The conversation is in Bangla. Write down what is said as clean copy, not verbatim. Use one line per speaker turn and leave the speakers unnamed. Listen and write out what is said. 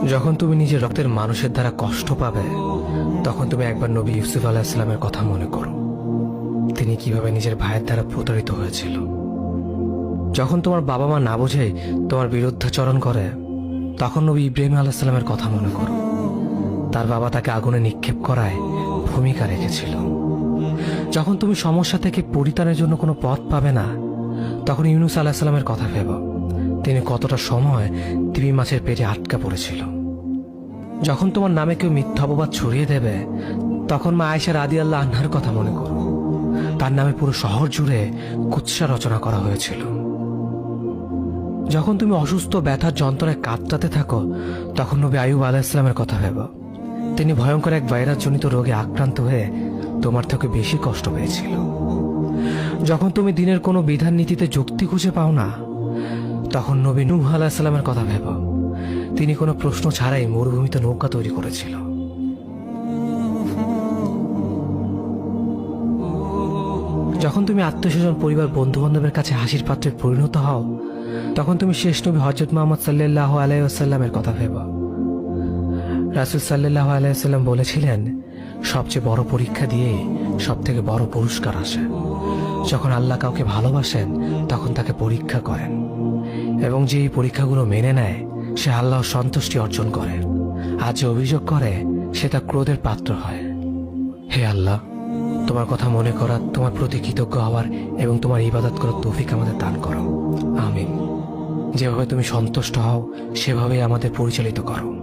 যখন তুমি নিজের রক্তের মানুষের দ্বারা কষ্ট পাবে, তখন তুমি একবার নবী ইউসুফ আলাইহিস সালামের কথা মনে করো। তিনি কিভাবে নিজের ভাইয়ের দ্বারা প্রতারিত হয়েছিল। যখন তোমার বাবা মা না বুঝে তোমার বিরুদ্ধাচরণ করে, তখন নবী ইব্রাহিম আলাইহিস সালামের কথা মনে করো। তার বাবা তাকে আগুনে নিক্ষেপ করায় ভূমিকা রেখেছিল। যখন তুমি সমস্যা থেকে পরিত্রাণের জন্য কোনো পথ পাবে না, তখন ইউনুস আলাইহিস সালামের কথা ভেবো। তিনি কতটা সময় তিমি মাছের পেটে আটকা পড়েছিল। যখন তোমার নামে কেউ মিথ্যা অপবাদ ছড়িয়ে দেবে, তখন মা আয়েশা রাদিয়াল্লাহু আনহার কথা মনে করো। তার নামে পুরো শহর জুড়ে কুৎসা রচনা করা হয়েছিল। যখন তুমি অসুস্থ ব্যথার যন্ত্রণায় কাতরাতে থাকো, তখন নবী আইয়ুব আলাইহিস সালামের কথা ভেবো। তিনি ভয়ঙ্কর এক ভাইরাসজনিত রোগে আক্রান্ত হয়ে তোমার থেকে বেশি কষ্ট পেয়েছিল। যখন তুমি দিনের কোনো বিধান নীতিতে যুক্তি খুঁজে পাও না, তখন নবী নূহ আলাইহিস সালামের কথা ভেবো। তিনি কোনো প্রশ্ন ছাড়াই মরুভূমিতে নৌকা তৈরি করেছিল। যখন তুমি আত্মীয়স্বজন, পরিবার, বন্ধু বান্ধবের কাছে হাসির পাত্রে পরিণত হও, তখন তুমি শেষ নবী হযরত মুহাম্মদ সাল্লাল্লাহু আলাইহি ওয়াসাল্লামের কথা ভেবো। রাসূল সাল্লাল্লাহু আলাইহি ওয়াসাল্লাম বলেছিলেন, সবচেয়ে বড় পরীক্ষা দিয়ে সব থেকে বড় পুরস্কার আসে। যখন আল্লাহ কাউকে ভালোবাসেন, তখন তাকে পরীক্ষা করেন, এবং যে এই পরীক্ষাগুলো মেনে নেয়, সে আল্লাহর সন্তুষ্টি অর্জন করে। আর যে অভিযোগ করে, সে তার ক্রোধের পাত্র হয়। হে আল্লাহ, তোমার কথা মনে করা, তোমার প্রতি কৃতজ্ঞ হওয়ার এবং তোমার ইবাদত করার তৌফিক আমাদের দান করো। আমিন। যেভাবে তুমি সন্তুষ্ট হও, সেভাবেই আমাদের পরিচালিত করো।